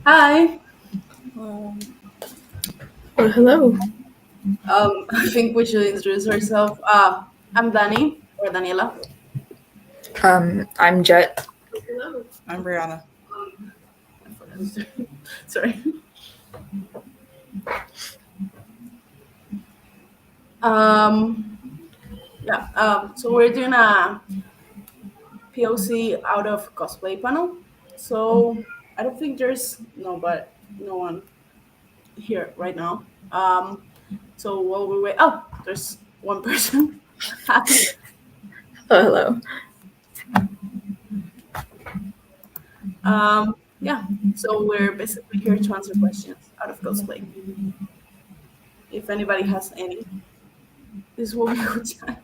Hi. Well, hello. I think we should introduce ourselves. I'm Dani or Daniela. I'm Jet. I'm Briana. I forgot his name. Sorry. Um, yeah. So we're doing a POC out of cosplay panel. So I don't think there's no one here right now. So while we wait, there's one person. Hi. Hello. Yeah. So we're basically here to answer questions out of cosplay. If anybody has any, this will be a good time.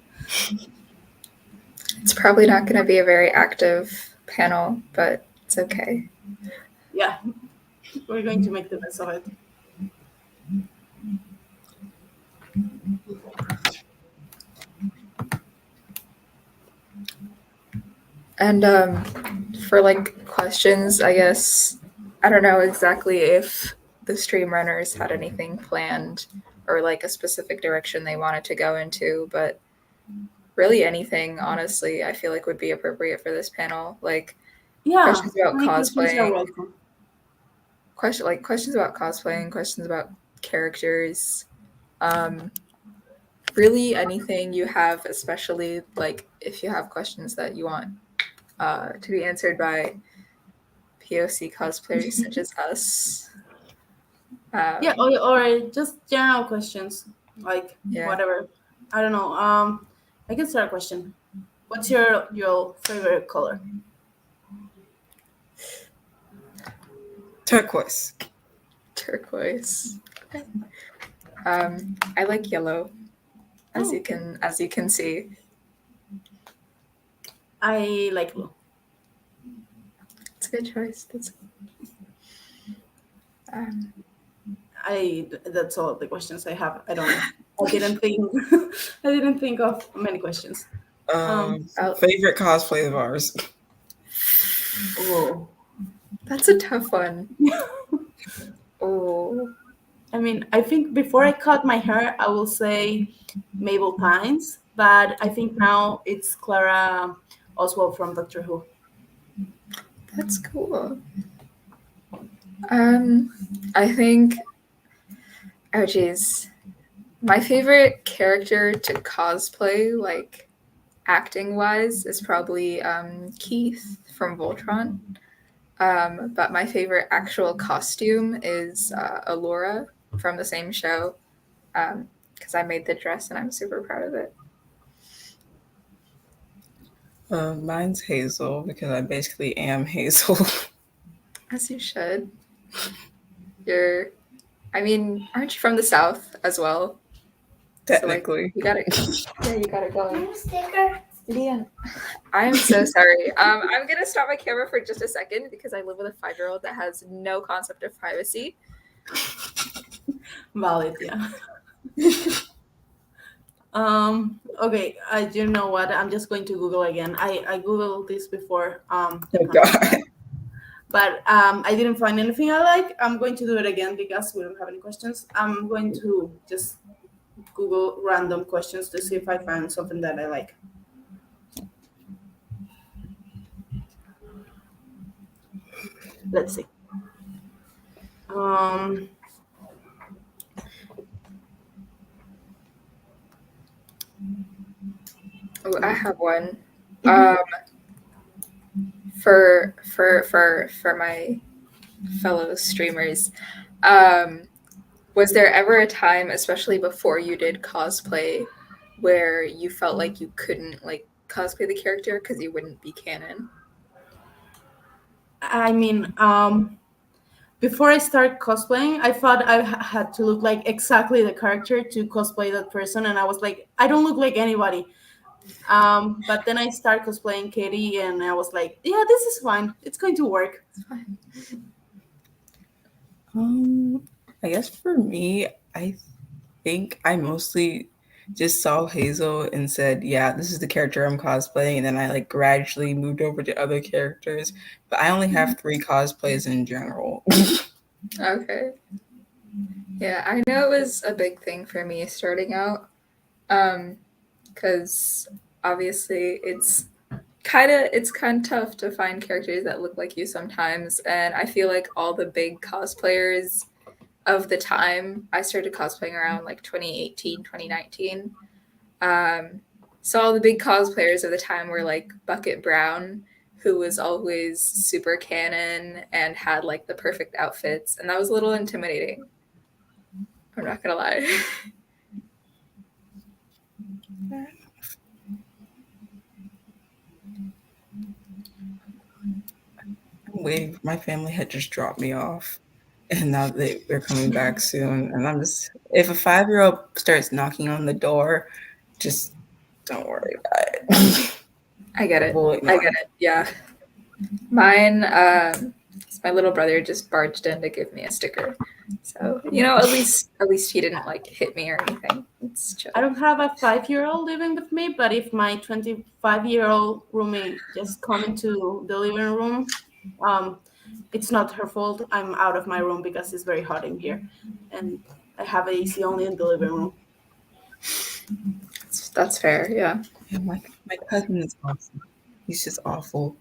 It's probably not going to be a very active panel, but it's okay. Yeah, we're going to make the best of it. And for like questions, I guess I don't know exactly if the stream runners had anything planned or like a specific direction they wanted to go into, but really anything, honestly, I feel like would be appropriate for this panel. Like Yeah, questions about any questions are cosplaying, welcome. questions about cosplaying, questions about characters, um, really anything you have, especially like if you have questions that you want to be answered by POC cosplayers such as us. Yeah, or just general questions, like Yeah. whatever. I don't know. I can start a question. What's your favorite color? Turquoise. Turquoise. I like yellow, as Oh, you okay. can see. I like blue. It's a good choice. Um, That's all the questions I have. I don't. I didn't think. I didn't think of many questions. I'll- Favorite cosplay of ours. Oh. that's a tough one. Oh, I mean, I think before I cut my hair, I will say Mabel Pines, but I think now it's Clara Oswald from Doctor Who. that's cool. I think. Oh, geez. My favorite character to cosplay, like acting wise, is probably Keith from Voltron. But my favorite actual costume is Allura from the same show because I made the dress and I'm super proud of it. Mine's Hazel because I basically am Hazel. As you should. I mean, aren't you from the South as well? Technically. So, you got it. Yeah, you got it going. Yeah. I'm so sorry. I'm gonna stop my camera for just a second because I live with a 5-year-old that has no concept of privacy. Valid, yeah. Okay, you know what? I'm just going to Google again. I Googled this before the Oh panel, God. but I didn't find anything I like. I'm going to do it again because we don't have any questions. I'm going to just Google random questions to see if I find something that I like. Let's see. Um, Oh, I have one. Um, for my fellow streamers, was there ever a time, especially before you did cosplay, where you felt like you couldn't like cosplay the character because you wouldn't be canon? I mean, before I start cosplaying, I thought I had to look like exactly the character to cosplay that person, and I was like, I don't look like anybody. But then I start cosplaying Katie, and I was like, yeah, this is fine. It's going to work. It's fine. I guess for me, I think I mostly just saw Hazel and said, "Yeah, this is the character I'm cosplaying," and then I like gradually moved over to other characters. But I only have 3 cosplays in general. Okay. Yeah, I know it was a big thing for me starting out. Because obviously it's kind of tough to find characters that look like you sometimes, and I feel like all the big cosplayers of the time, I started cosplaying around like 2018, 2019. So all the big cosplayers of the time were like Bucket Brown, who was always super canon and had like the perfect outfits, and that was a little intimidating. I'm not gonna lie. I'm waiting. My family had just dropped me off, and now they're coming back soon. And I'm just, if a 5-year-old starts knocking on the door, just don't worry about it. I get it. We'll I ignore get it. Yeah. Mine, my little brother just barged in to give me a sticker. So, at least he didn't like hit me or anything. It's chill. I don't have a 5-year-old living with me, but if my 25-year-old roommate just come into the living room, um, it's not her fault. I'm out of my room because it's very hot in here, and I have AC only in the living room. That's fair. Yeah. Yeah, my cousin is awesome. He's just awful.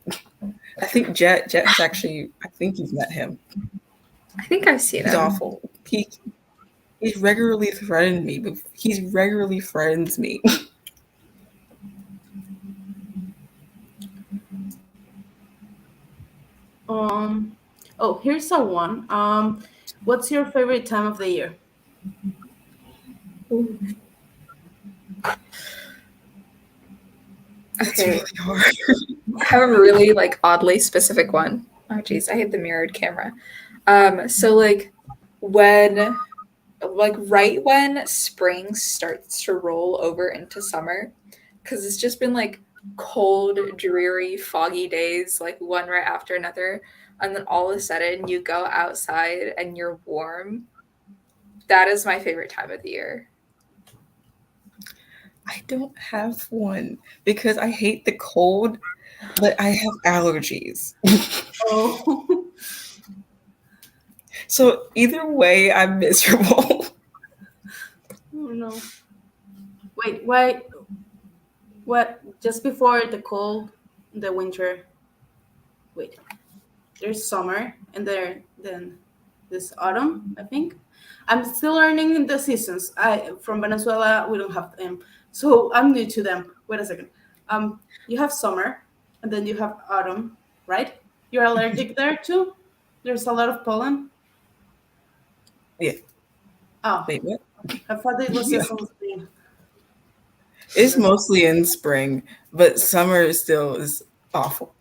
I think Jet's actually. I think you've met him. I think I've seen He's him. awful. He's regularly threatened me, but he regularly threatens me. Oh, here's a one. What's your favorite time of the year? That's Okay. really hard. I have a really like oddly specific one. Oh geez, I hate the mirrored camera. So when right when spring starts to roll over into summer, because it's just been like cold, dreary, foggy days, like one right after another, and then all of a sudden you go outside and you're warm. That is my favorite time of the year. I don't have one because I hate the cold, but I have allergies. Oh, So either way, I'm miserable. oh no. Wait, why? What? Just before the cold, the winter. Wait, there's summer, and then this autumn. I think I'm still learning the seasons. I from Venezuela. We don't have them, so I'm new to them. Wait a second. You have summer, and then you have autumn, right? You're allergic there too. There's a lot of pollen. Yeah. Oh, Wait, what? I thought it was Yeah. just something. It's mostly in spring, but summer still is awful.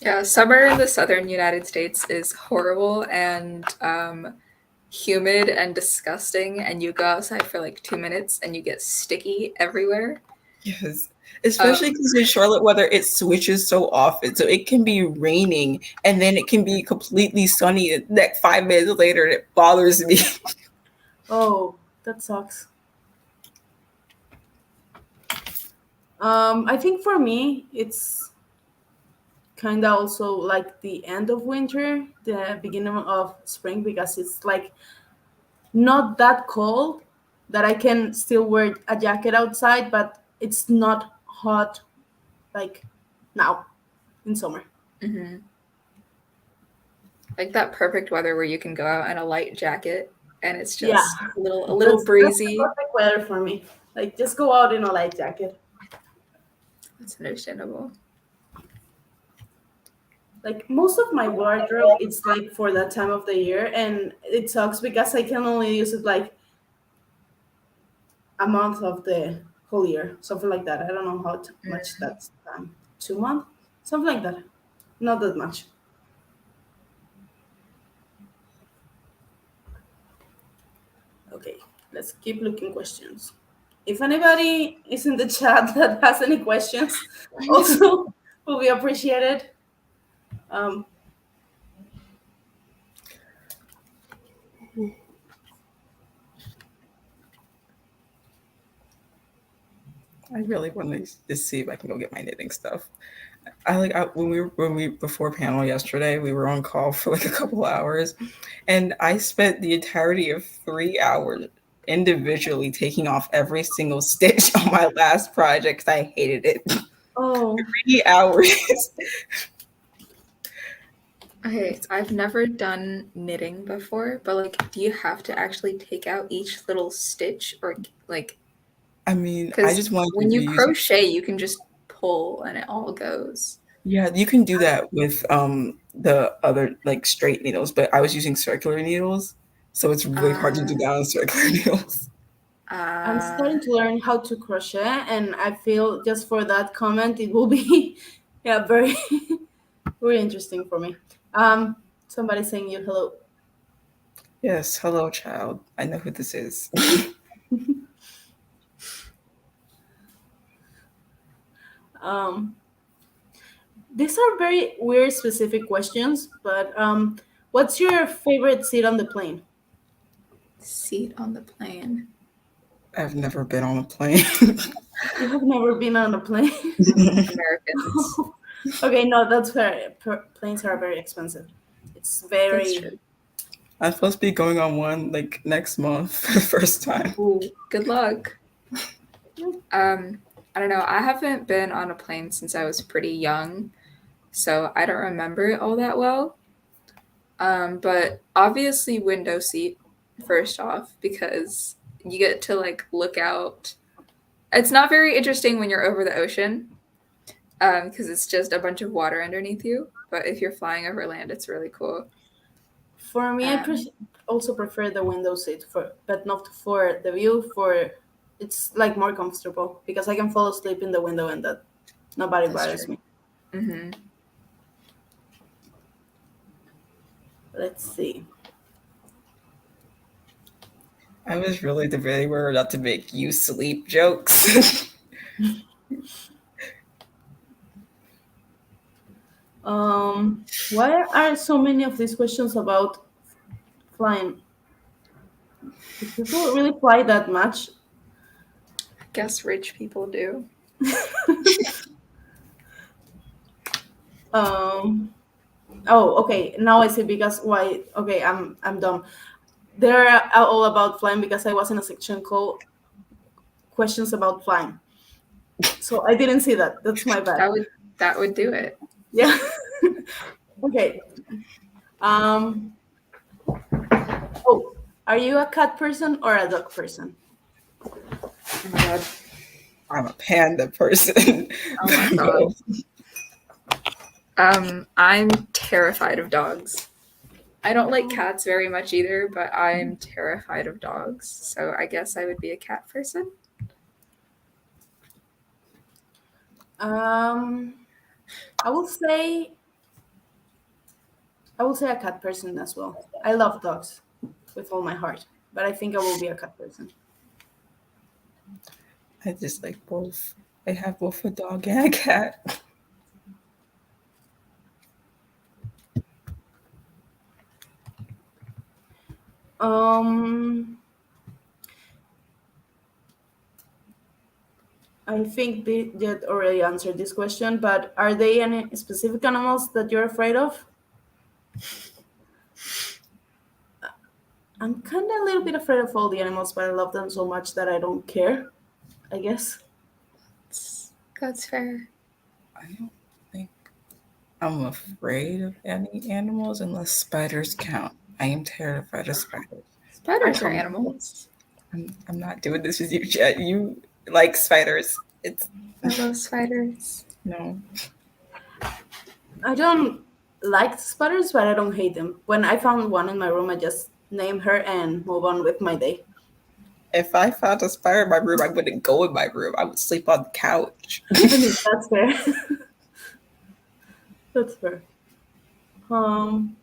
Yeah, summer in the southern United States is horrible and humid and disgusting, and you go outside for like 2 minutes and you get sticky everywhere. Yes. Especially because in Charlotte weather, it switches so often. So it can be raining and then it can be completely sunny. And like 5 minutes later, and it bothers me. Oh, that sucks. I think for me, it's kind of also like the end of winter, the beginning of spring, because it's like not that cold that I can still wear a jacket outside, but it's not hot like now in summer. Hmm. Like that perfect weather where you can go out in a light jacket and it's Yeah, just a little that's the breezy. perfect weather for me. Like just go out in a light jacket. That's understandable. Like most of my wardrobe, it's like for that time of the year, and it sucks because I can only use it like a month of the whole year, something like that. I don't know how much that's 2 months, something like that. Not that much. Okay, let's keep looking questions. If anybody is in the chat that has any questions, also will be appreciated. Um, I really want to just see if I can go get my knitting stuff. When we before panel yesterday, we were on call for like a couple hours, and I spent the entirety of 3 hours individually taking off every single stitch on my last project because I hated it. Oh, 3 hours. Okay, so I've never done knitting before, but like, do you have to actually take out each little stitch, or like, I mean, I because just wanted to when be you using. crochet, you can just pull and it all goes. Yeah, you can do that with the other like straight needles, but I was using circular needles, so it's really hard to do Uh, that on circular needles. I'm uh, starting to learn how to crochet, and I feel just for that comment, it will be, yeah, very, very interesting for me. Somebody saying you hello. Yes, hello, child. I know who this is. Um, these are very weird, specific questions, but what's your favorite seat on the plane? seat on the plane. I've never been on a plane. You have never been on a plane? Americans. Okay, no, that's fair. Planes are very expensive. It's That's very. true. I'm supposed to be going on one like next month for the first time. Ooh, good luck. I don't know. I haven't been on a plane since I was pretty young, so I don't remember it all that well. But obviously window seat first off because you get to like look out. It's not very interesting when you're over the ocean, because it's just a bunch of water underneath you. But if you're flying over land, it's really cool. For me, Um, also prefer the window seat for, but not for the view. For it's like more comfortable because I can fall asleep in the window and that nobody that's bothers true. me. Hmm. Let's see. I was really debating whether or not to make you sleep jokes. Why are so many of these questions about flying? Do people really fly that much? I guess rich people do. Um. Oh, okay. Now I see because why. Okay, I'm dumb. They're all about flying because I was in a section called questions about flying. So I didn't see that. That's my bad. That would do it. Yeah. Okay. Um. Oh, are you a cat person or a dog person? Oh my god. I'm a panda person. Oh my god. I'm terrified of dogs. I don't like cats very much either, but I'm terrified of dogs. So I guess I would be a cat person. Um. I will say I will say a cat person as well. I love dogs with all my heart, but I think I will be a cat person. I just like both. I have both a dog and a cat. Um. I think they did already answered this question, but are there any specific animals that you're afraid of? I'm kind of a little bit afraid of all the animals, but I love them so much that I don't care, I guess. That's fair. I don't think I'm afraid of any animals unless spiders count. I am terrified of spiders. I Spiders are come. animals. I'm not doing this with you, Jet. You like spiders. It's I love spiders. no. I don't like spiders, but I don't hate them. When I found one in my room, I just name her and move on with my day. If I found a spider in my room, I wouldn't go in my room. I would sleep on the couch. I mean, that's fair. That's fair. Um,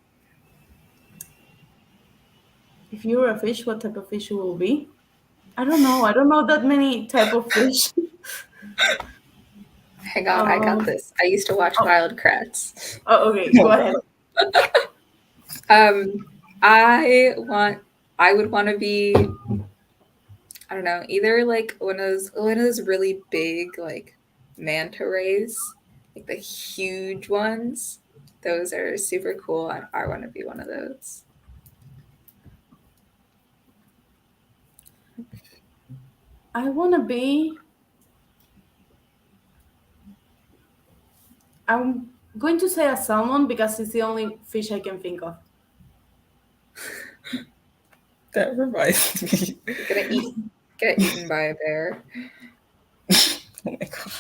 if you were a fish, what type of fish you will be? I don't know. I don't know that many type of fish. Hang on, I got this. I used to watch Oh, Wild Kratts. oh, okay. Go ahead. Um, I want. I would want to be. I don't know, either like one of those really big like manta rays, like the huge ones. Those are super cool. I want to be one of those. I want to be. I'm going to say a salmon because it's the only fish I can think of. That reminds me. Get eaten by a bear. Oh my god.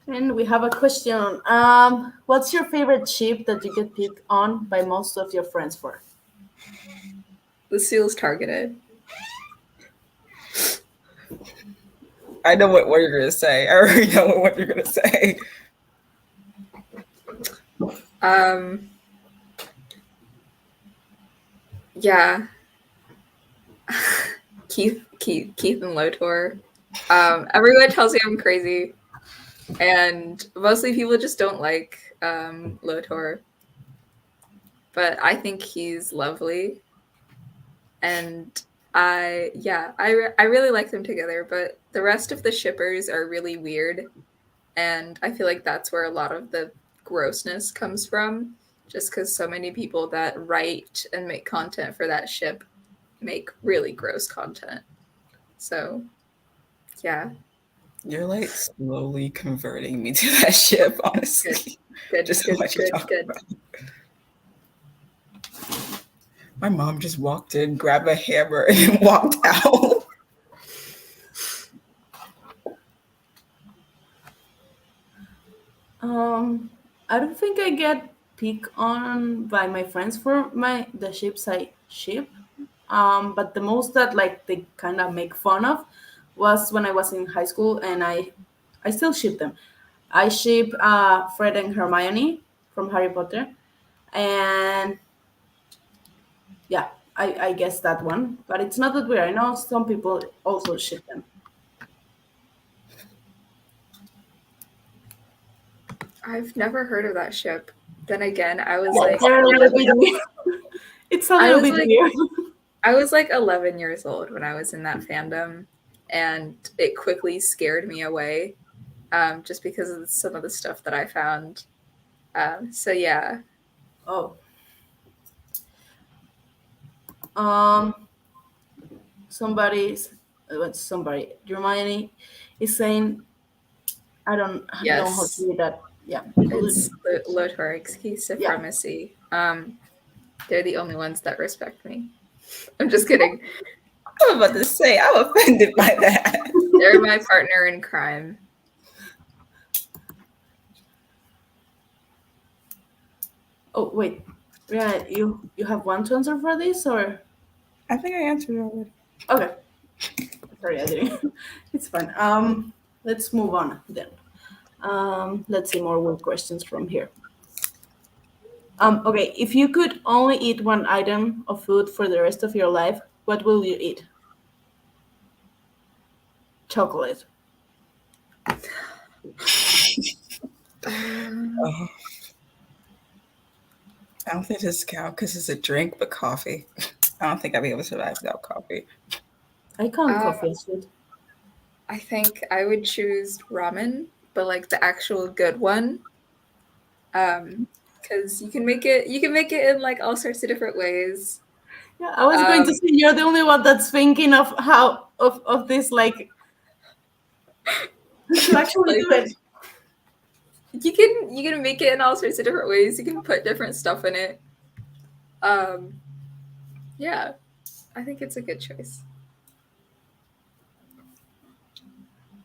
And we have a question. What's your favorite ship that you get picked on by most of your friends for? The seal's targeted. I know what you're gonna say. I already know what you're gonna say. Yeah. Keith and Lotor. Everyone tells me I'm crazy, and mostly people just don't like Lotor. But I think he's lovely, and I really like them together. But the rest of the shippers are really weird, and I feel like that's where a lot of the grossness comes from. Just because so many people that write and make content for that ship make really gross content. So, yeah. You're like slowly converting me to that ship, honestly. Good, Just good, what you good, talk good. about. My mom just walked in, grabbed a hammer, and walked out. I don't think I get picked on by my friends for the ships I ship. But the most that like they kind of make fun of was when I was in high school, and I still ship them. I ship Fred and Hermione from Harry Potter, and yeah, I guess that one. But it's not that weird. I know some people also ship them. I've never heard of that ship. Then again, I was Yeah, like, they're a little bit weird. It's a I little was bit like, weird. I was like 11 years old when I was in that fandom, and it quickly scared me away, just because of some of the stuff that I found. So yeah, Oh. Um. Somebody's. What's somebody? Hermione is saying. I don't know how to yes, read that. Yeah. it's Lotorix, he's Yeah. supremacy. They're the only ones that respect me. I'm just kidding. I was about to say, I'm offended by that. They're my partner in crime. Oh wait. Yeah. You have one to answer for this or? I think I answered it already. Okay. Sorry, I didn't. It's fine. Let's move on then. Let's see more weird questions from here. Okay, if you could only eat one item of food for the rest of your life, what will you eat? Chocolate. Oh, I don't think this counts because it's a drink, but coffee. I don't think I'd be able to survive without coffee. I count Um, coffee as food. I think I would choose ramen, but like the actual good one. Because you can make it in like all sorts of different ways. Yeah, I was going to Um, say you're the only one that's thinking of how of this like to actually like do it. you can make it in all sorts of different ways. You can put different stuff in it. Um, yeah, I think it's a good choice.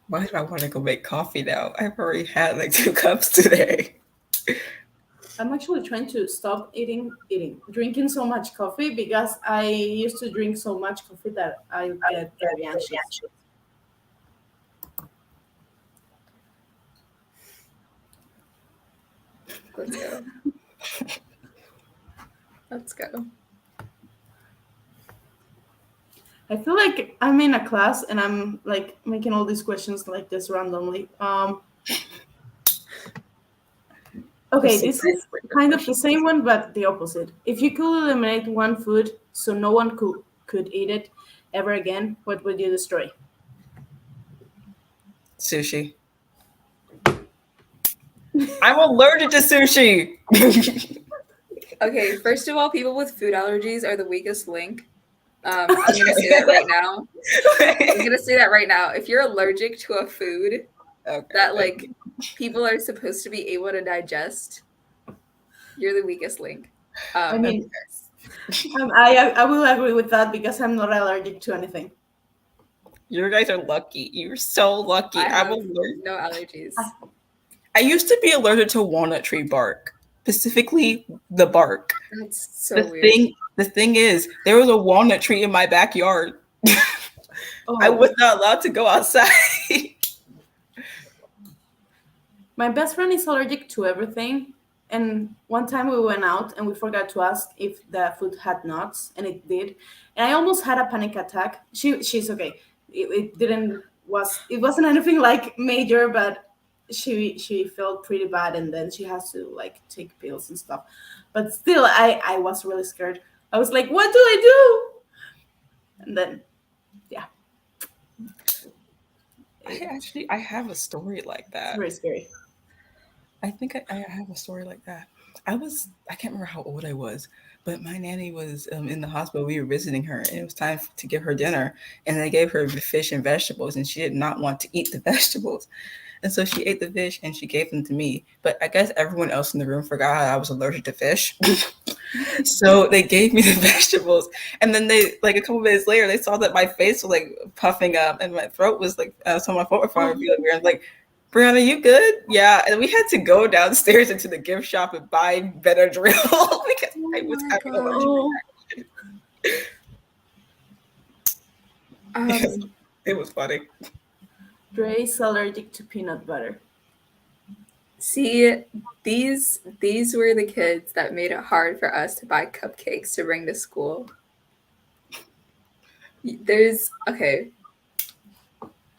Why do I want to go make coffee now? I've already had like 2 cups today. I'm actually trying to stop drinking so much coffee because I used to drink so much coffee that I get very anxious. Let's go. Let's go. I feel like I'm in a class and I'm like making all these questions like this randomly. Okay, This is this is kind of the same one, but the opposite. If you could eliminate one food so no one could eat it ever again, what would you destroy? sushi. I'm allergic to sushi. Okay, first of all, people with food allergies are the weakest link. I'm gonna say that right now. I'm gonna say that right now. If you're allergic to a food that like people are supposed to be able to digest, you're the weakest link. I mean, I will agree with that because I'm not allergic to anything. You guys are lucky. You're so lucky. I I'm have allergic. no allergies. I used to be allergic to walnut tree bark, specifically the bark. That's so weird. The thing is, there was a walnut tree in my backyard. I Oh, was not allowed to go outside. my best friend is allergic to everything. And one time we went out and we forgot to ask if the food had nuts, and it did. And I almost had a panic attack. She's okay. It wasn't anything like major, but she felt pretty bad, and then she has to like take pills and stuff. But still, I was really scared. I was like, what do I do? And then, yeah, I have a story like it's that. very scary. I think I have a story like that. I can't remember how old I was, but my nanny was in the hospital. We were visiting her, and it was time to give her dinner. And they gave her fish and vegetables, and she did not want to eat the vegetables. And so she ate the fish, and she gave them to me. But I guess everyone else in the room forgot I was allergic to fish. So they gave me the vegetables, and then they like a couple minutes later, they saw that my face was like puffing up, and my throat was like so my throat was feeling weird. Like, Briana, you good? Yeah. And we had to go downstairs into the gift shop and buy Benadryl because I was having allergic reaction. It was funny. Dre's allergic to peanut butter. See, these were the kids that made it hard for us to buy cupcakes to bring to school. Okay.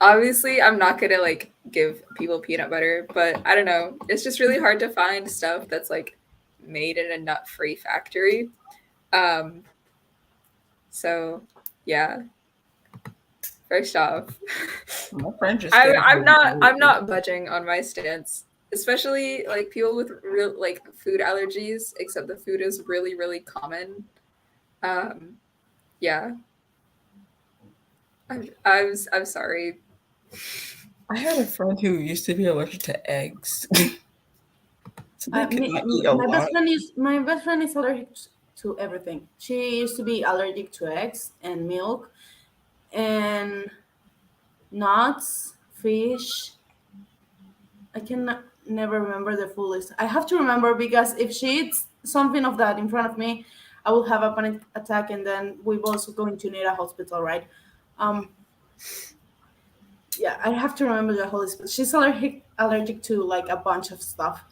Obviously, I'm not gonna like give people peanut butter, but I don't know. It's just really hard to find stuff that's like made in a nut-free factory. So yeah. First off, My friend just I'm not budging on my stance, especially like people with real like food allergies. Except the food is really really common. Yeah, I'm sorry. I had a friend who used to be allergic to eggs. So they could not eat a My lot. my best friend is allergic to everything. She used to be allergic to eggs and milk and nuts, fish. I can never remember the full list. I have to remember because if she eats something of that in front of me, I will have a panic attack, and then we're also going to need a hospital, right? Um, yeah, I have to remember the whole list. But she's allergic to like a bunch of stuff.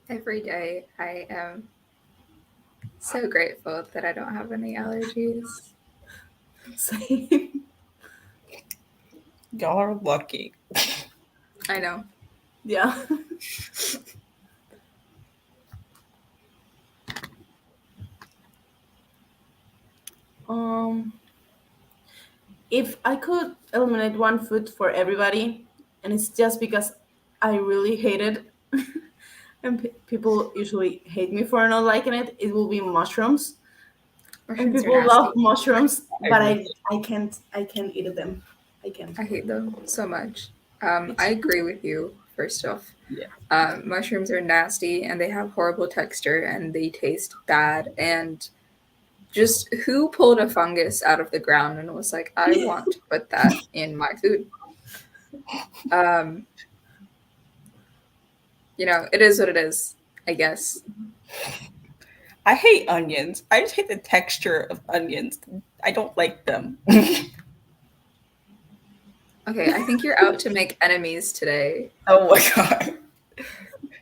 Every day, I am so grateful that I don't have any allergies. Same. Y'all are lucky. I know. Yeah. um, if I could eliminate one food for everybody, and it's just because I really hate it, and people usually hate me for not liking it, it will be mushrooms. And Mushrooms are people love nasty. mushrooms, but agree. I can't eat them. I can't. I hate them so much. I agree with you. First off, Yeah. mushrooms are nasty and they have horrible texture and they taste bad. And just who pulled a fungus out of the ground and was like, I want to put that in my food? It is what it is, I guess. I hate onions. I just hate the texture of onions. I don't like them. Okay, I think you're out to make enemies today. Oh my god.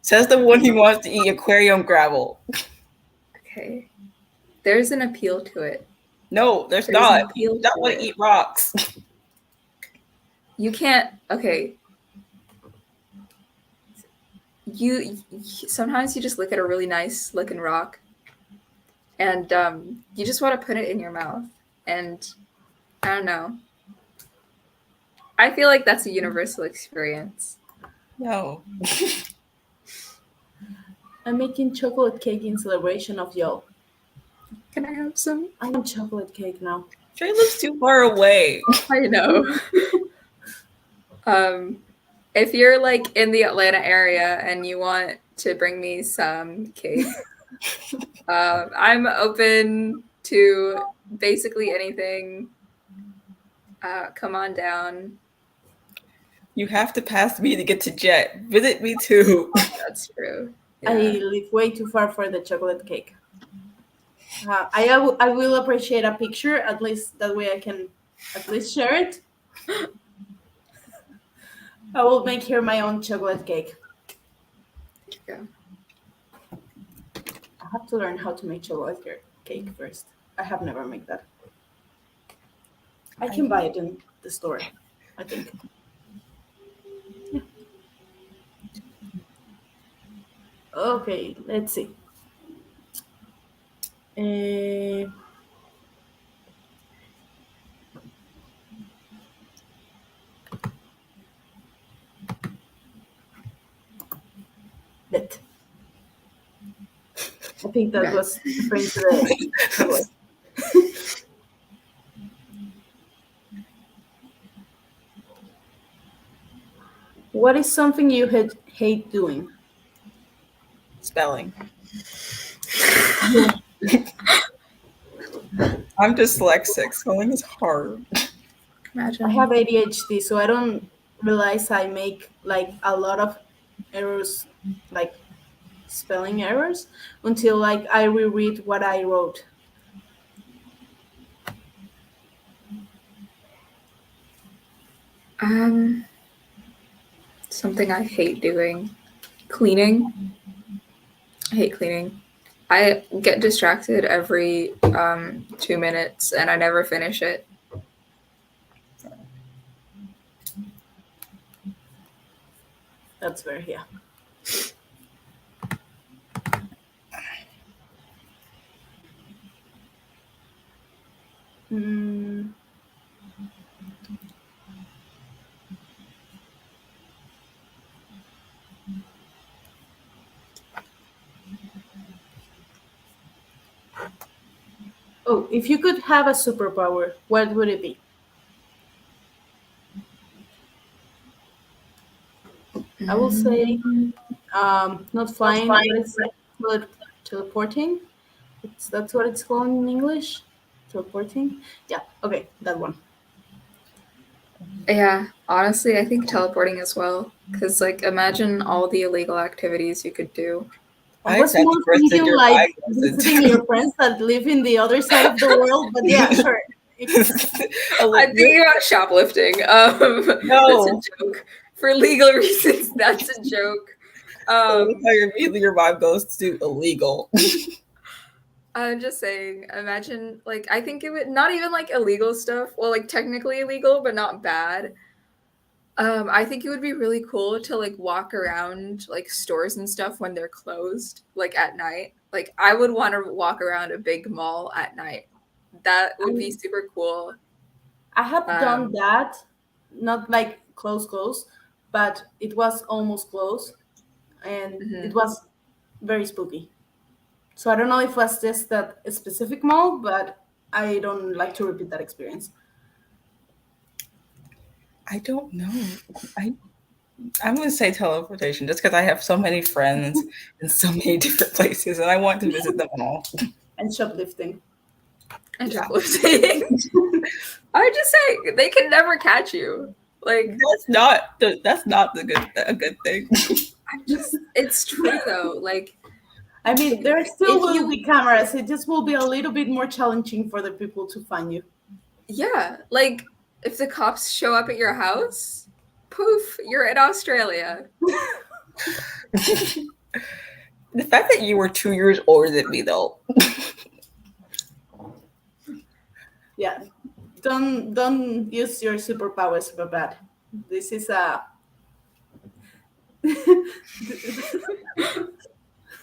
Says the one who wants to eat aquarium gravel. Okay. There's an appeal to it. No, there's not. An appeal You don't to want to it. eat rocks. You can't. Okay. You sometimes you just look at a really nice looking rock, and you just want to put it in your mouth, and I don't know. I feel like that's a universal experience. No. I'm making chocolate cake in celebration of y'all. Can I have some? I want chocolate cake now. Trey lives too far away. I know. If you're like in the Atlanta area and you want to bring me some cake, I'm open to basically anything. Come on down. You have to pass me to get to Jet. Visit me too. That's true. I Yeah. live way too far for the chocolate cake. I will appreciate a picture, at least that way I can at least share it. I will make here my own chocolate cake. Yeah. I have to learn how to make chocolate cake first. I have never made that. I can buy it in the store, I think. Yeah. Okay, let's see. That. I think that Okay. was referring to the chocolate. What is something you hate doing? Spelling. I'm dyslexic. Spelling is hard. Imagine. I have ADHD, so I don't realize I make like a lot of errors, like spelling errors, until like I reread what I wrote. Something I hate doing. Cleaning. I hate cleaning. I get distracted every 2 minutes and I never finish it. That's very yeah. Mm. Oh, if you could have a superpower, what would it be? I will say not flying, but it's teleporting. That's what it's called in English. Teleporting. Yeah. Okay, that one. Yeah, honestly, I think teleporting as well. Because, like, imagine all the illegal activities you could do. I I was accept more the birth thinking sticker like 5 visiting your friends that live in the other side of the world, but yeah, sure. I'm thinking about shoplifting. That's a No. joke. For legal reasons, that's a joke. Immediately your vibe goes to illegal. I'm just saying, imagine, like, I think it would not even like illegal stuff. Well, like, technically illegal, but not bad. I think it would be really cool to like walk around like stores and stuff when they're closed, like at night. Like, I would want to walk around a big mall at night. That would be super cool. I have done that, not like close, but it was almost close, and it was very spooky. So I don't know if it was just that specific mall, but I don't like to repeat that experience. I don't know. I'm going to say teleportation just because I have so many friends in so many different places and I want to visit them all. And shoplifting. And shoplifting. I would just say they can never catch you. Like, that's not a good thing. It's true though. Like, I mean, there still will be cameras. It just will be a little bit more challenging for the people to find you. Yeah, like if the cops show up at your house, poof, you're in Australia. The fact that you were 2 years older than me, though. Yeah, don't use your superpowers super bad. This is a.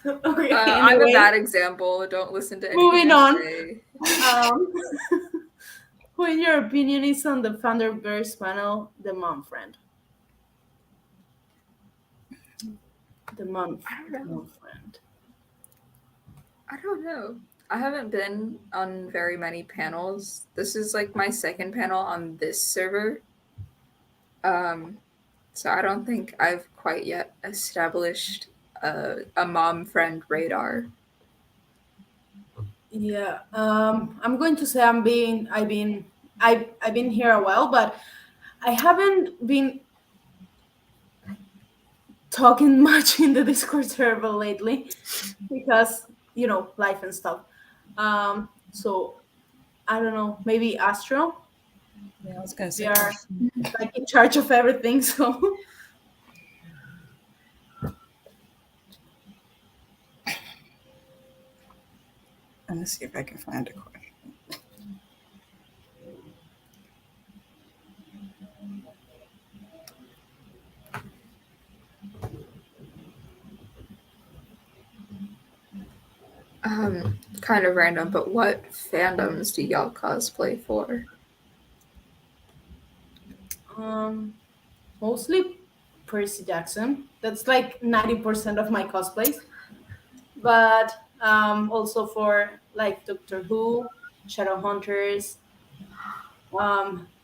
Okay, I'm a bad example. Don't listen to anything moving I on. say. Who, in your opinion, is on the Fandoms panel the mom friend? The mom, I don't know. mom friend. I don't know. I haven't been on very many panels. This is like my second panel on this server. So I don't think I've quite yet established a mom friend radar. Yeah, I'm going to say I've been here a while, but I haven't been talking much in the Discord server lately because life and stuff. So I don't know, maybe Astro. Yeah, I was gonna They say are that. like in charge of everything. So I'm gonna see if I can find a question. Kind of random, but what fandoms do y'all cosplay for? um, mostly Percy Jackson. That's like 90% of my cosplays. But also for like Doctor Who, Shadowhunters,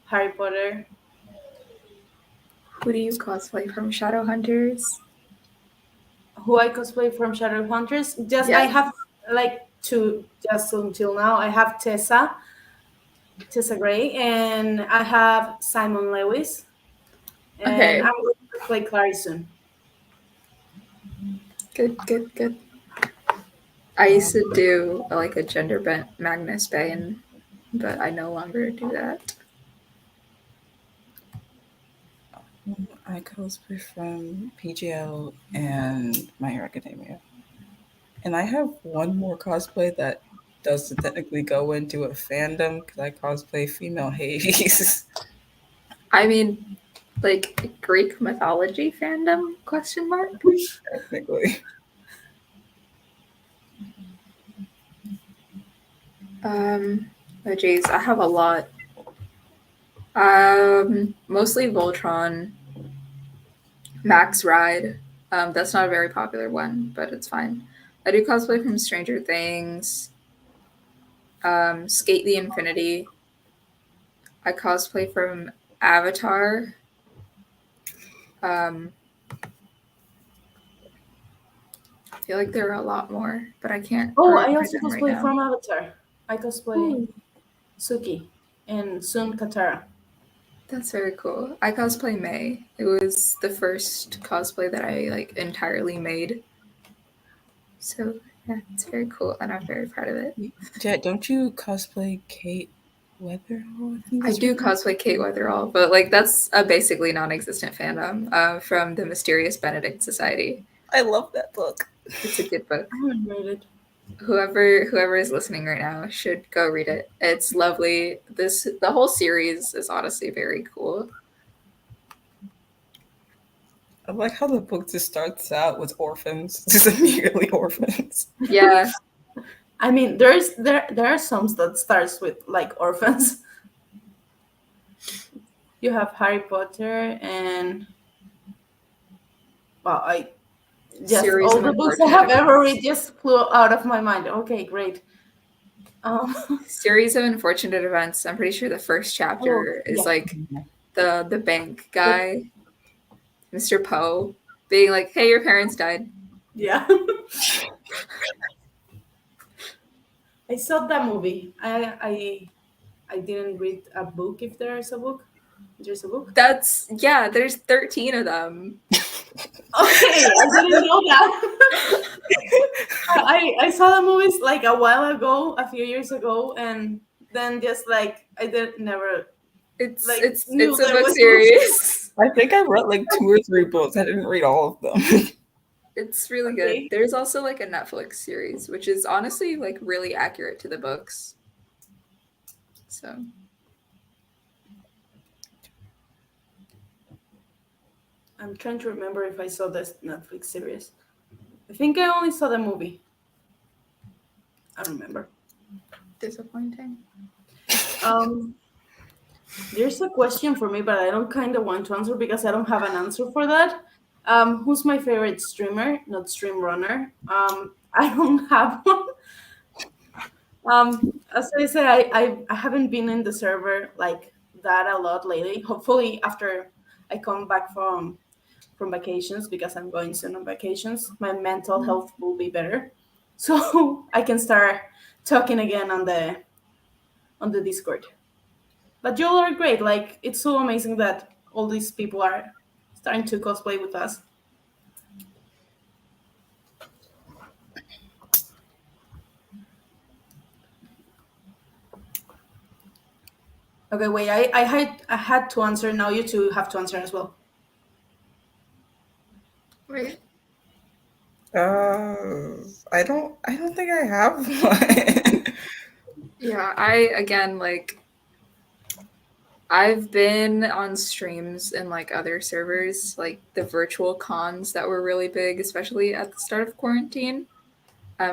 Harry Potter. Who do you cosplay from Shadowhunters? Who I cosplay from Shadowhunters? Just I Yeah. have like two just until now. I have Tessa Gray, and I have Simon Lewis, and Okay. I'm going to play Clary soon. Good. I used to do like a gender bent Magnus Bane, but I no longer do that. I cosplay from PGL and My Hero Academia. And I have one more cosplay that doesn't technically go into a fandom because I cosplay female Hades. I mean, like Greek mythology fandom? Question mark. Technically. Oh geez, I have a lot. Mostly Voltron, Max Ride. That's not a very popular one, but it's fine. I do cosplay from Stranger Things, Skate the Infinity. I cosplay from Avatar. Um, I feel like there are a lot more, but I can't Oh, I remember also them right cosplay now. from Avatar. I cosplay Ooh, Suki and soon Katara. that's very cool. I cosplay May. It was the first cosplay that I like entirely made. So yeah, it's very cool, and I'm very proud of it. Jet, don't you cosplay Kate Weatherall? I think I that's do her name. cosplay Kate Weatherall, but like that's a basically non-existent fandom from the Mysterious Benedict Society. I love that book. It's a good book. I haven't read it. Whoever is listening right now should go read it. It's lovely. The whole series is honestly very cool. I like how the book just starts out with orphans, just immediately orphans. Yeah, I mean, there are some that starts with like orphans. You have Harry Potter and well, I just series all of the books I unfortunate have ever events. read just flew out of my mind. Okay, great. Series of unfortunate events. I'm pretty sure the first Oh chapter is yeah, like the bank the, guy, Mr. Poe, being like, "Hey, your parents died." yeah. I saw that movie. I didn't read a book. If there is a book, there's a book. There's 13 of them. Okay, I didn't know that. I saw the movies like a while ago, a few years ago, and then just like I did never It's like it's knew it's a there book was books. series. I think I read like 2 or 3 books. I didn't read all of them. It's really good. Okay, There's also like a Netflix series, which is honestly like really accurate to the books. So I'm trying to remember if I saw this Netflix series. I think I only saw the movie. I don't remember. disappointing. Um, There's a question for me, but I don't kind of want to answer because I don't have an answer for that. Who's my favorite streamer? Not stream runner. I don't have one. As I say, I haven't been in the server like that a lot lately. Hopefully, after I come back from vacations, because I'm going soon on vacations, my mental health will be better, so I can start talking again on the Discord. But you all are great. Like it's so amazing that all these people are starting to cosplay with us. Okay, wait. I had to answer. Now you two have to answer as well. Right. I don't think I have one. Yeah, I again like I've been on streams in like other servers, like the virtual cons that were really big, especially at the start of quarantine.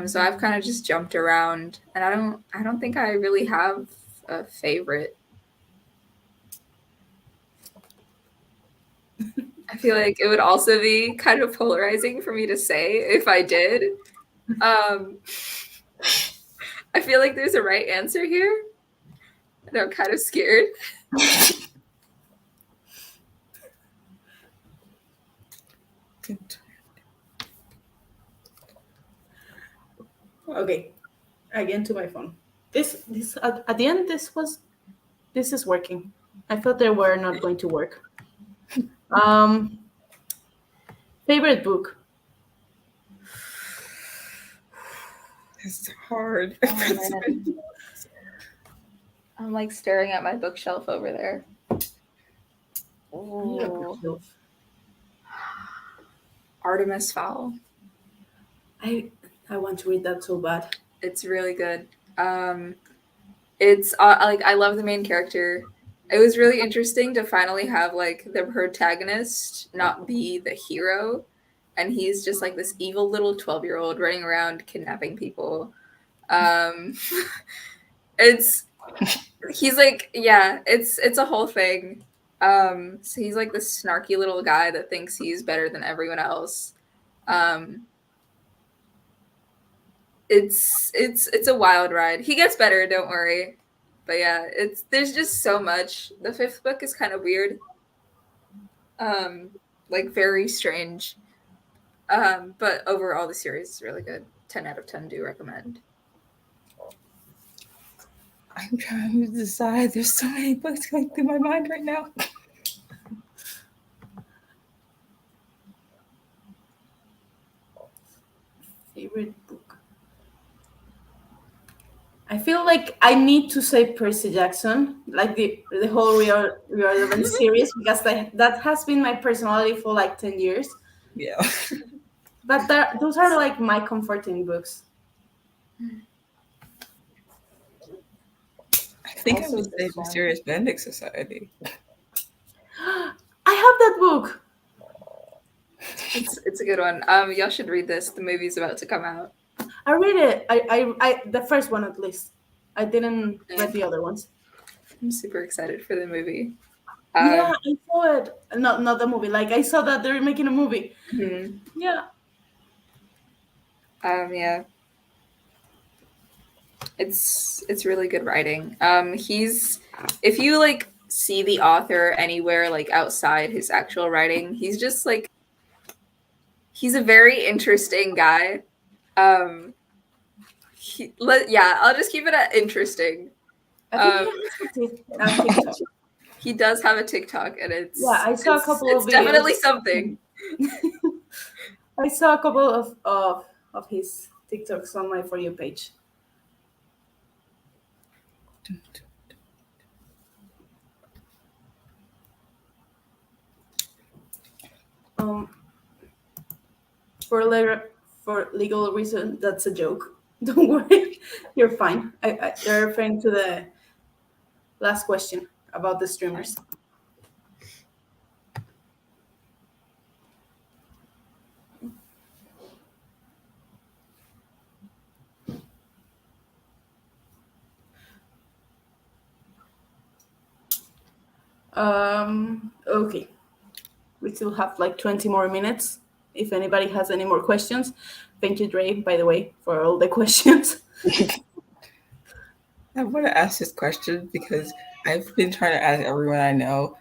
So I've kind of just jumped around, and I don't think I really have a favorite. I feel like it would also be kind of polarizing for me to say if I did. Um, I feel like there's a right answer here, and I'm kind of scared. Okay, again to my phone. This at the end. This is working. I thought they were not going to work. Um, favorite book. It's hard. Oh man, I'm like staring at my bookshelf over there. Yeah, Oh, bookshelf. Artemis Fowl. I I want to read that so bad. It's really good. It's like I love the main character. It was really interesting to finally have like the protagonist not be the hero, and he's just like this evil little 12-year-old running around kidnapping people. Um, it's he's like yeah, it's a whole thing. So he's like this snarky little guy that thinks he's better than everyone else. Um, it's a wild ride. He gets better, don't worry. But yeah, it's there's just so much. The fifth book is kind of weird. Um, like very strange. But overall the series is really good. 10 out of 10 do recommend. I'm trying to decide. There's so many books going through my mind right now. Favorite book. I feel like I need to say Percy Jackson, like the whole Relevant series, because that has been my personality for like 10 years. Yeah. But those are like my comforting books. I think I Also would say this one. Mysterious Bending Society. I have that book. It's a good one. Y'all should read this. The movie's about to come out. I read it. I the first one at least. I didn't Yeah. read the other ones. I'm super excited for the movie. Yeah, I saw it. Not the movie. Like I saw that they're making a movie. Mhm. Yeah. Yeah. It's really good writing. He's if you like see the author anywhere like outside his actual writing, he's just like he's a very interesting guy. Um, yeah, I'll just keep it at interesting. I think he Um, has a TikTok. he does have a TikTok, and Yeah, I saw a couple it's of definitely videos. something. I saw a couple of his TikToks on my For You page. Um, for later, for legal reason, that's a joke. Don't worry, you're fine. They're referring to the last question about the streamers. Okay. We still have like 20 more minutes. If anybody has any more questions, thank you, Dre, by the way, for all the questions. I want to ask this question because I've been trying to ask everyone I know,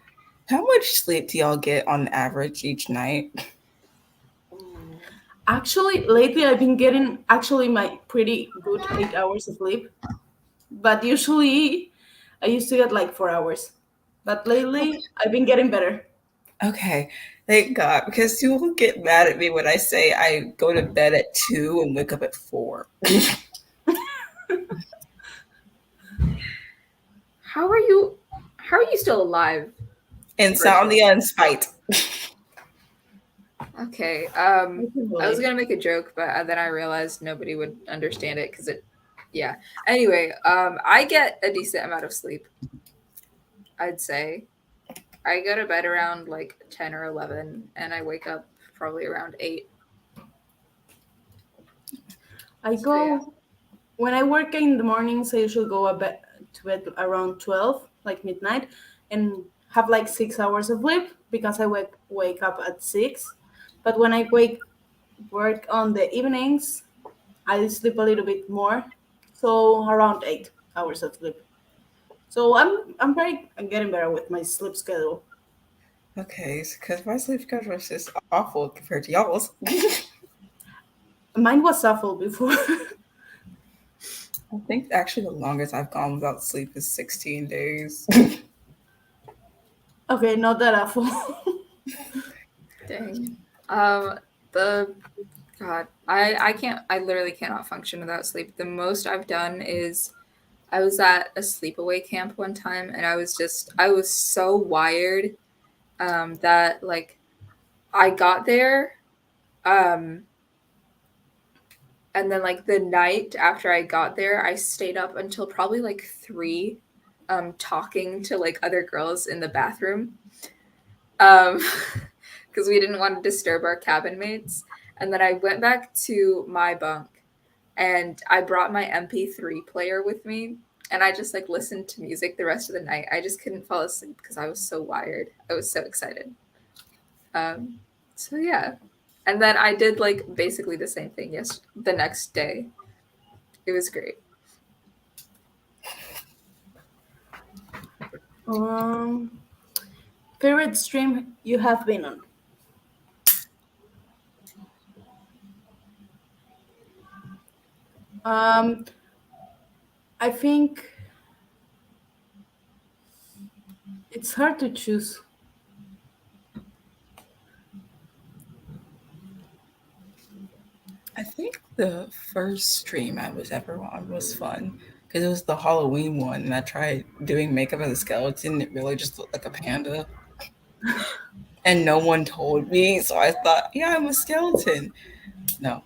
how much sleep do y'all get on average each night? Actually, lately I've been getting actually my pretty good 8 hours of sleep, but usually I used to get like 4 hours. But lately I've been getting better. Okay, thank God, because you will get mad at me when I say I go to bed at 2 and wake up at 4. How are you? How are you still alive? First of all, Insomnia and spite. okay. I can I was believe. gonna make a joke, but then I realized nobody would understand it because it. Yeah. Anyway, I get a decent amount of sleep. I'd say I go to bed around like 10 or 11, and I wake up probably around 8. I So yeah. go when I work in the mornings. I usually go to bed around 12, like midnight, and have like 6 hours of sleep because I wake up at 6. But when I work on the evenings, I sleep a little bit more, so around 8 hours of sleep. So I'm getting better with my sleep schedule. Okay, because my sleep schedule is just awful compared to y'all's. Mine was awful before. I think actually the longest I've gone without sleep is 16 days. Okay, not that awful. Dang. The God, I can't. I literally cannot function without sleep. The most I've done is I was at a sleepaway camp one time, and I was so wired that like I got there, um, and then like the night after I got there, I stayed up until probably like 3, talking to like other girls in the bathroom, um, because we didn't want to disturb our cabin mates. And then I went back to my bunk, and I brought my MP3 player with me, and I just like listened to music the rest of the night. I just couldn't fall asleep because I was so wired. I was so excited. Um, so yeah, and then I did like basically the same thing the next day. It was great. um, Favorite stream you have been on? Um, I think it's hard to choose. I think the first stream I was ever on was fun because it was the Halloween one, and I tried doing makeup as a skeleton. It really just looked like a panda, and no one told me, so I thought, yeah, I'm a skeleton. No.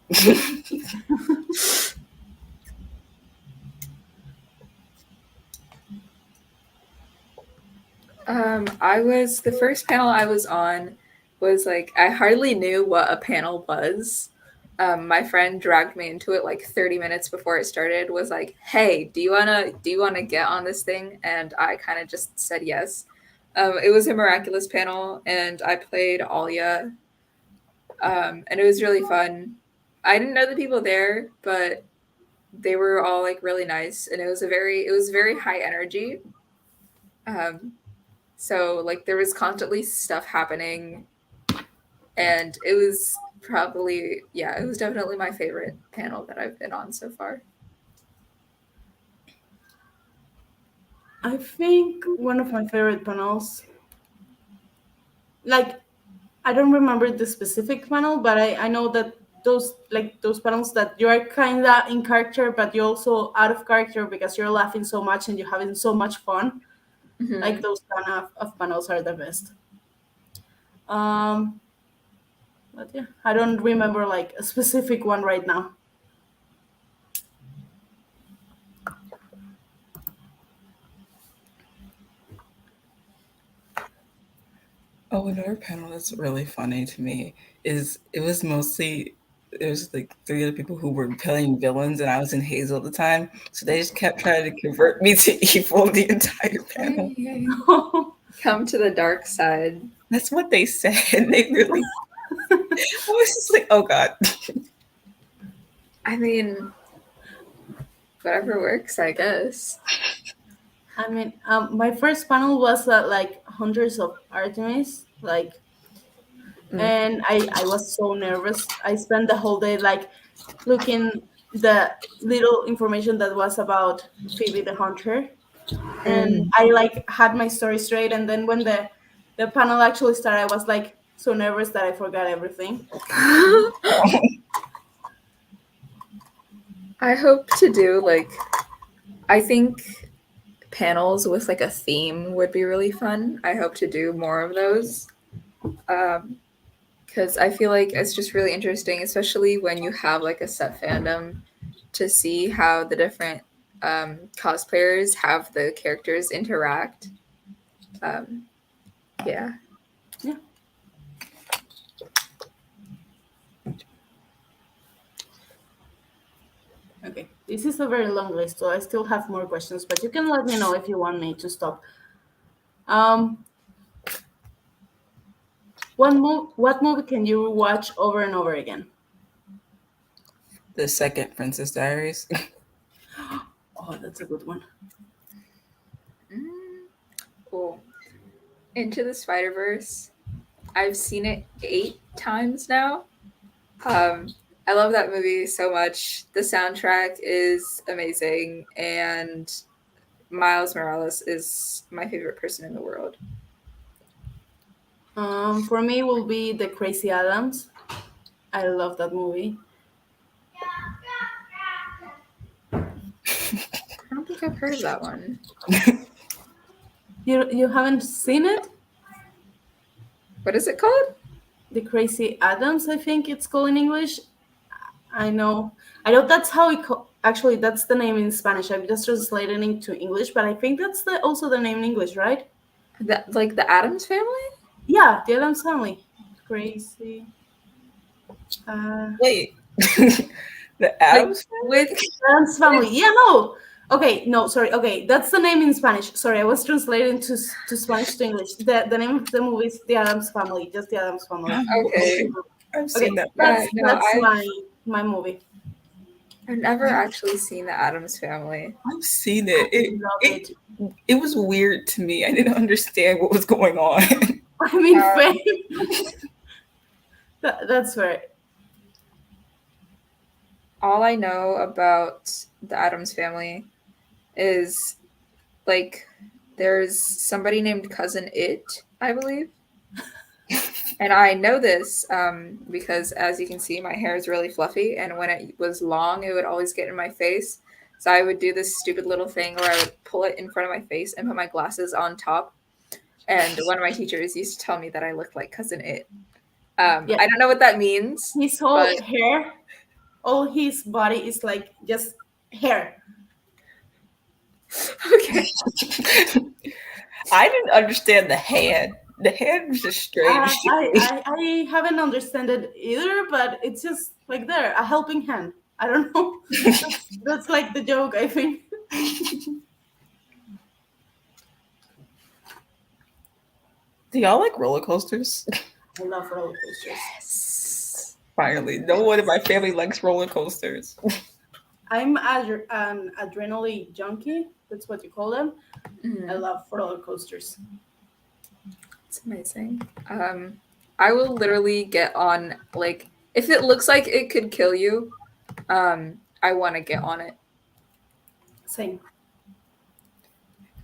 I was the first panel I was on was like I hardly knew what a panel was. My friend dragged me into it like 30 minutes before it started. Was like, "Hey, do you wanna get on this thing?" And I kind of just said yes. It was a miraculous panel, and I played Alia, and it was really fun. I didn't know the people there, but they were all like really nice, and it was very high energy. Um, So like there was constantly stuff happening, and it was probably yeah, it was definitely my favorite panel that I've been on so far. I think one of my favorite panels, like I don't remember the specific panel, but I know that those panels that you are kinda in character, but you're also out of character because you're laughing so much and you're having so much fun. Like Mm-hmm. those kind of panels are the best. Um, but yeah, I don't remember like a specific one right now. Oh, another panel that's really funny to me is it was mostly there's like 3 other people who were playing villains, and I was in Hazel at the time, so they just kept trying to convert me to evil the entire panel. Hey. Come to the dark side. That's what they said. They really. I was just like, oh god. I mean, whatever works, I guess. I mean, my first panel was like Hunters of Artemis, like, and I was so nervous. I spent the whole day like looking the little information that was about Phoebe the Hunter, and I like had my story straight. And then when the panel actually started, I was like so nervous that I forgot everything. I hope to do like, I think panels with like a theme would be really fun. I hope to do more of those. Because I feel like it's just really interesting, especially when you have like a set fandom, to see how the different cosplayers have the characters interact. Yeah. Yeah. Okay, this is a very long list, so I still have more questions, but you can let me know if you want me to stop. Um, what movie can you watch over and over again? The second Princess Diaries. Oh, that's a good one. Cool. Into the Spider-Verse. I've seen it 8 times now. I love that movie so much. The soundtrack is amazing, and Miles Morales is my favorite person in the world. For me, will be The Crazy Adams. I love that movie. I don't think I've heard of that one. You haven't seen it? What is it called? The Crazy Adams, I think it's called in English. I know that's how actually that's the name in Spanish. I'm just translating it to English, but I think that's also the name in English, right? Like the Addams Family? Yeah, the Adams Family. Crazy. Wait. The Addams with Adams Family. Yeah, no. Okay, no, sorry. Okay, that's the name in Spanish. Sorry, I was translating to Spanish to English. The name of the movie is The Adams Family. Just The Adams Family. Okay. I've seen that. That's Yeah, no, my movie. I've never actually seen the Addams Family. I've seen it. I love it. It was weird to me. I didn't understand what was going on. I mean, fair. That's right. All I know about the Addams Family is like there's somebody named Cousin It, I believe. And I know this because, as you can see, my hair is really fluffy, and when it was long, it would always get in my face. So I would do this stupid little thing where I would pull it in front of my face and put my glasses on top. And one of my teachers used to tell me that I looked like Cousin It. I don't know what that means. His whole hair, all his body is like just hair. Okay. I didn't understand the hand. The hand was just strange. I haven't understand it either, but it's just like there, a helping hand. I don't know. That's like the joke, I think. Do y'all like roller coasters? I love roller coasters. Yes. Finally, no one in my family likes roller coasters. I'm an adrenaline junkie. That's what you call them. I love roller coasters. It's amazing. I will literally get on, like, if it looks like it could kill you, I want to get on it. Same.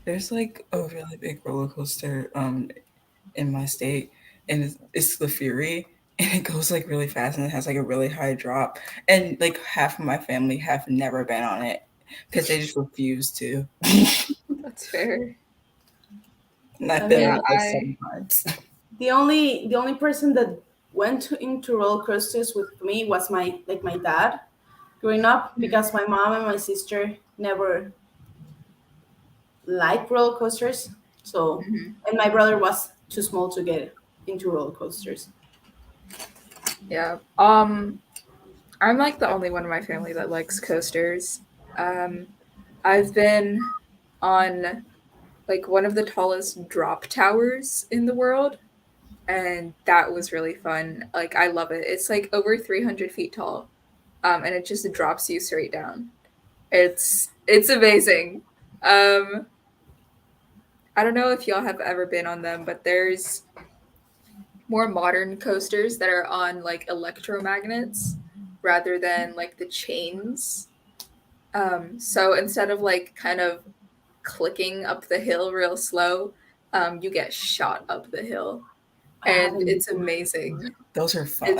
There's like a really big roller coaster in my state, and it's the Fury, and it goes like really fast, and it has like a really high drop, and like half of my family have never been on it because they just refuse to. That's fair. And I've been on it like 7 times. The only person that went into roller coasters with me was my dad growing up, because my mom and my sister never liked roller coasters. So and my brother was too small to get into roller coasters. Yeah. I'm like the only one in my family that likes coasters. I've been on like one of the tallest drop towers in the world, and that was really fun. Like I love it. It's like over 300 feet tall, and it just drops you straight down. It's amazing. Um, I don't know if y'all have ever been on them, but there's more modern coasters that are on like electromagnets rather than like the chains. So instead of like kind of clicking up the hill real slow, you get shot up the hill, I and haven't. it's amazing. Those are fun.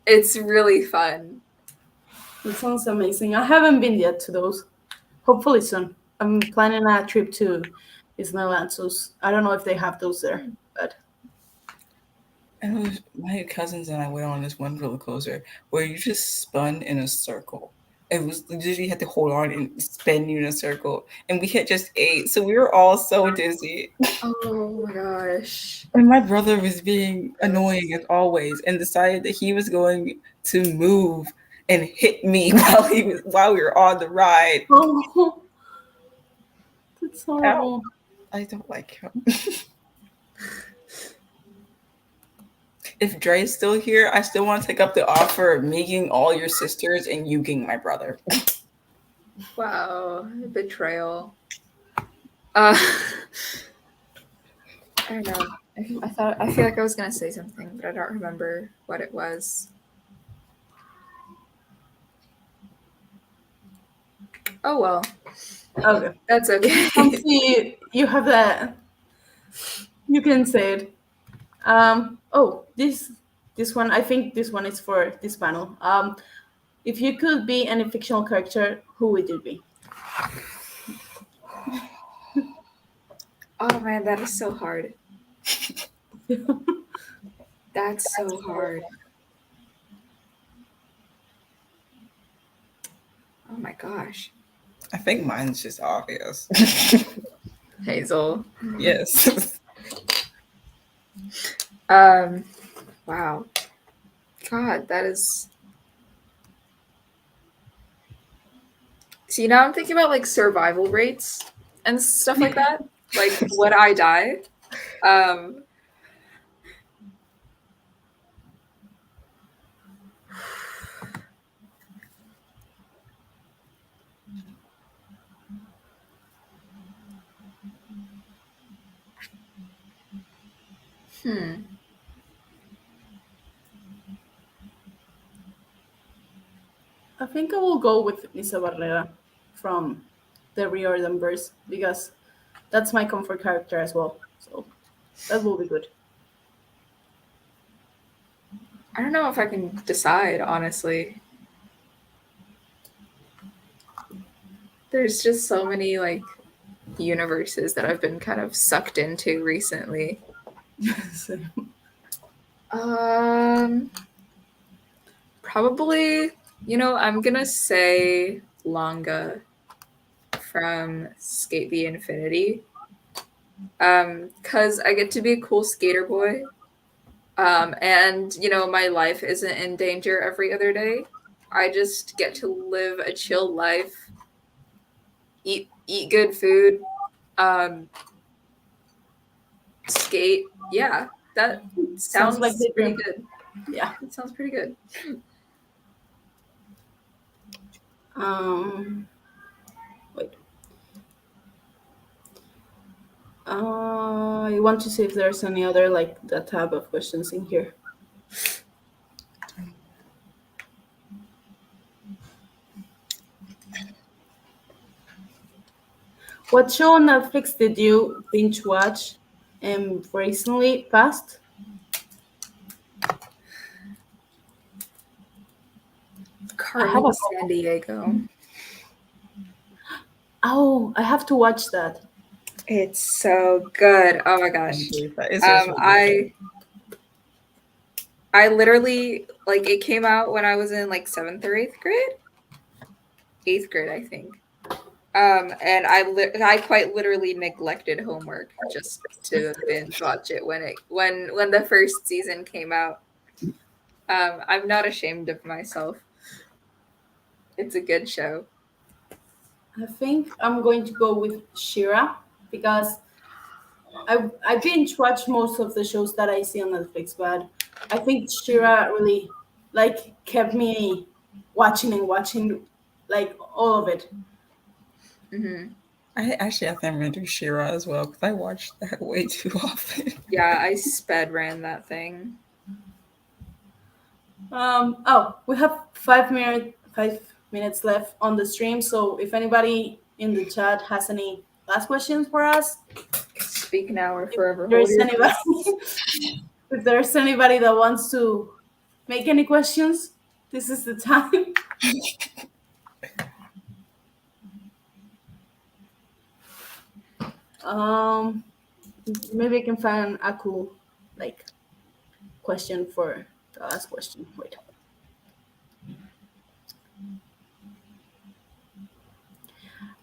It's really fun. It sounds amazing. I haven't been yet to those. Hopefully soon. I'm planning a trip to Disneyland, so I don't know if they have those there, but And it was, my cousins and I went on this one roller coaster where you just spun in a circle. It was literally you had to hold on and spin you in a circle. And we had just ate, so we were all so dizzy. Oh my gosh. And my brother was being annoying as always and decided that he was going to move and hit me while we were on the ride. oh, that's Ow. horrible. I don't like him. If Dre's still here, I still want to take up the offer of meeting all your sisters and you getting my brother. Wow, betrayal. I don't know. I feel like I was gonna say something, but I don't remember what it was. Oh well, Okay. that's okay. See, you have that. You can say it. Oh, this one. I think this one is for this panel. If you could be any fictional character, who would you be? Oh man, that is so hard. That's so hard. Oh my gosh. I think mine's just obvious. Hazel. Yes. Wow. God, that is. See, now I'm thinking about like survival rates and stuff like that. Like, would I die? Um, hmm. I think I will go with Lisa Barrera from the Reorder verse because that's my comfort character as well. So that will be good. I don't know if I can decide, honestly. There's just so many like universes that I've been kind of sucked into recently. So, Um, Probably, I'm gonna say Longa from Skate the Infinity. Because I get to be a cool skater boy. And my life isn't in danger every other day. I just get to live a chill life, eat good food, um, skate. Yeah, that sounds like sounds the pretty dream. good. Yeah. That sounds pretty good. Um. Wait. I want to see if there's any other like that type of questions in here. What show on Netflix did you binge watch recently past? I have Carmen a San Diego. Oh, I have to watch that. It's so good. Oh my gosh. It's just really I literally like it came out when I was in like 7th or 8th grade. 8th grade, I think. And I quite literally neglected homework just to binge watch it when the first season came out. I'm not ashamed of myself. It's a good show. I think I'm going to go with Shira because I binge watch most of the shows that I see on Netflix, but I think Shira really like kept me watching and watching like all of it. Hmm. I think I'm gonna do Shira as well because I watch that way too often. Yeah, I sped ran that thing. Oh, we have 5 minutes left on the stream. So if anybody in the chat has any last questions for us, Speak now or if forever hold there's your anybody, peace. if there's anybody that wants to make any questions, this is the time. Um, maybe I can find a cool like question for the last question. Wait.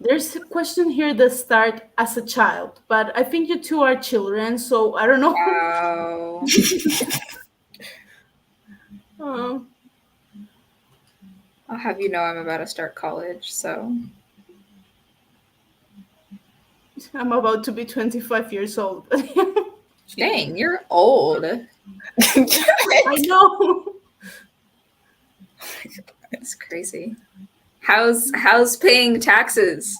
There's a question here that start as a child, but I think you two are children, so I don't know. Wow. um, I'll have you know I'm about to start college, so I'm about to be 25 years old. dang, you're old. I know. It's crazy. How's paying taxes?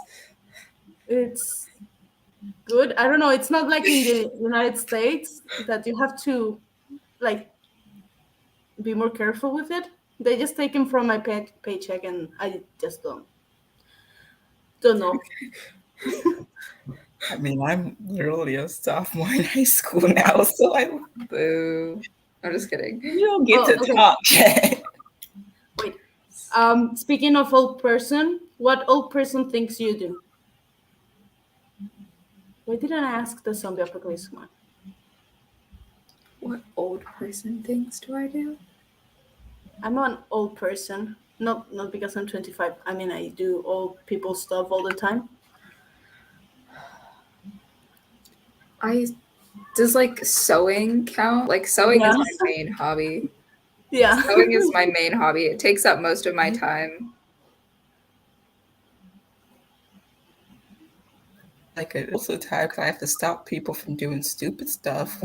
It's good. I don't know. It's not like in the United States that you have to like be more careful with it. They just take them from my paycheck, and I just don't know. I mean, I'm literally a sophomore in high school now, so I Boo. I'm just kidding. you don't get Oh, to okay. talk yet. Wait. Speaking of old person, what old person thinks you do? Why didn't I ask the zombie apocalypse one? What old person things do I do? I'm an old person. Not because I'm 25. I mean, I do old people stuff all the time. Does like sewing count? Like sewing Yeah. is my main hobby. Yeah. Sewing is my main hobby. It takes up most of my time. Like it also time because I have to stop people from doing stupid stuff.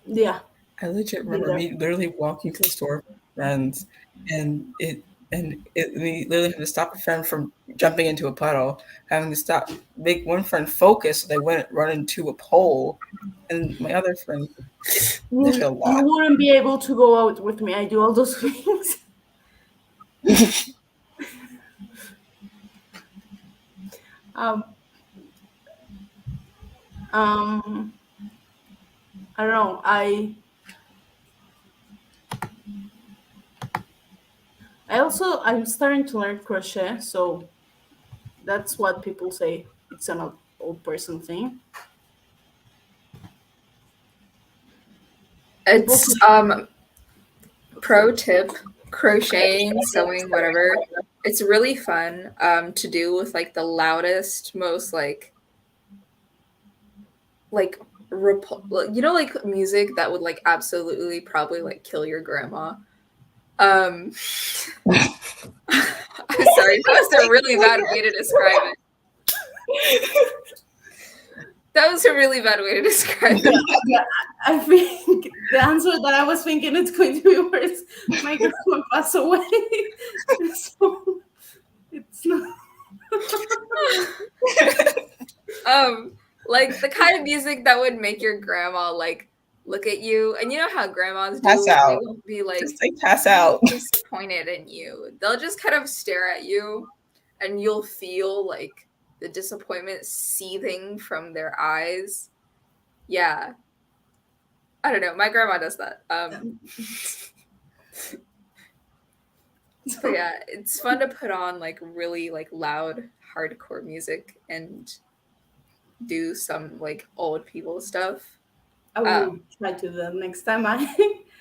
Yeah. I legit Been remember there. me literally walking to the store with friends, and we literally had to stop a friend from jumping into a puddle, having to stop make one friend focus so they wouldn't run into a pole, and my other friend did a You lot. wouldn't be able to go out with me. I do all those things. um, um, I don't know. I'm starting to learn crochet, so that's what people say. It's an old person thing. People It's say, pro tip, crocheting, sewing, whatever. It's really fun to do with like the loudest, most like like music that would like absolutely probably like kill your grandma. Um I'm sorry, that was a really bad way to describe it. That was a really bad way to describe yeah, it. yeah. I think the answer that I was thinking it's going to be worse. My grandma passed away, so it's not. Like the kind of music that would make your grandma like look at you, and you know how grandmas Pass do, they out. will be like Just like pass out. disappointed in you. They'll just kind of stare at you, and you'll feel like the disappointment seething from their eyes. Yeah, I don't know. My grandma does that. But yeah, it's fun to put on like really like loud hardcore music and do some like old people stuff. I Um, will try to do that next time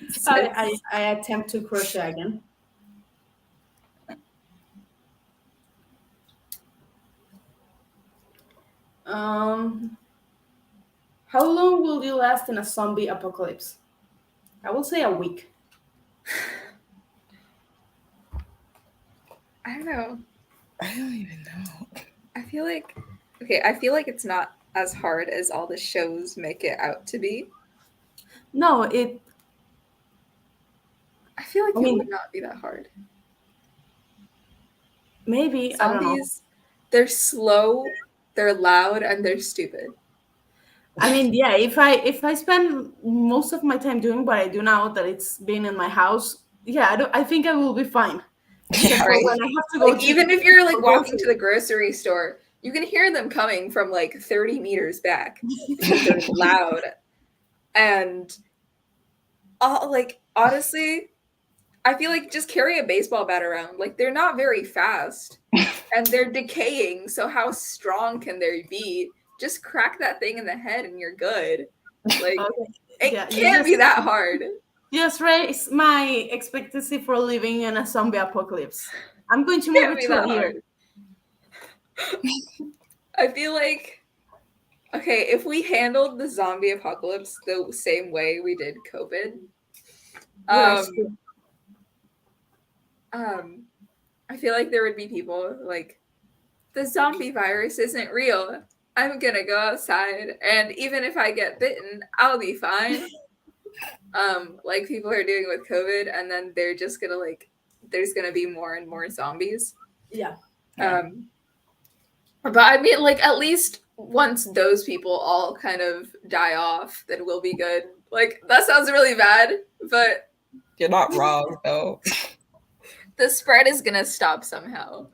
it's, it's I attempt to crochet again. Um, how long will you last in a zombie apocalypse? I will say a week. I don't know. I don't even know. I feel like Okay, I feel like it's not as hard as all the shows make it out to be. No, I feel like I it mean, would not be that hard. maybe, I don't know. Zombies, they're slow, they're loud, and they're stupid. I mean, yeah, if I spend most of my time doing what I do now, that it's being in my house, yeah, I think I will be fine. Except Yeah. for Right. when I have to go Like to even if you're like for walking to the groceries. grocery store, you can hear them coming from like 30 meters back because they're loud. And like honestly, I feel like just carry a baseball bat around. Like they're not very fast and they're decaying. So how strong can they be? Just crack that thing in the head and you're good. Like Okay, it yeah, can't be that hard. just raise my expectancy for living in a zombie apocalypse. I'm going to It move can't it be to a that year. hard. I feel like okay, if we handled the zombie apocalypse the same way we did COVID, We're um, screwed. I feel like there would be people like the zombie virus isn't real. I'm gonna go outside, and even if I get bitten, I'll be fine. Like people are doing with COVID, and then they're just gonna like, there's gonna be more and more zombies. Yeah. But I mean, like at least once those people all kind of die off, then we'll be good. Like that sounds really bad, but You're not wrong though. the spread is gonna stop somehow.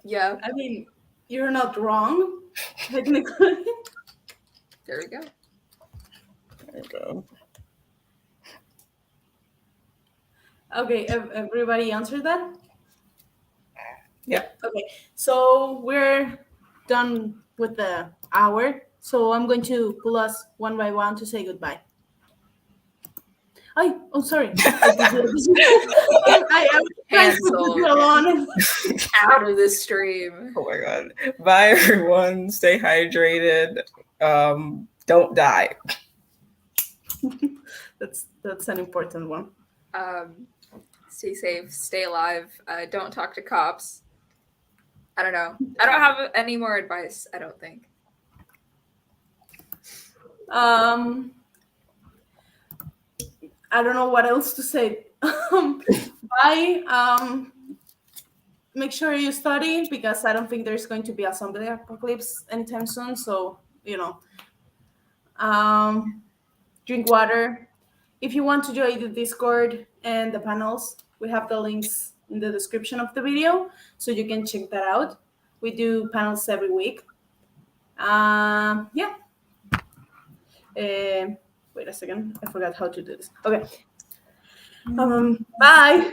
Yeah, I mean, you're not wrong, technically. there we go. There you go. Okay, everybody answered that? Yeah. Okay, so we're done with the hour. So I'm going to pull us one by one to say goodbye. Oh, sorry. I did I was trying to put you Cancelled. alone. Out of the stream. Oh my god. Bye everyone. Stay hydrated. Don't die. That's an important one. Stay safe, stay alive, don't talk to cops. I don't know. I don't have any more advice, I don't think. I don't know what else to say. Bye. Make sure you study because I don't think there's going to be a zombie apocalypse anytime soon. So, drink water. If you want to join the Discord and the panels, we have the links in the description of the video, so you can check that out. We do panels every week. Yeah. Wait a second. I forgot how to do this. Okay. Bye.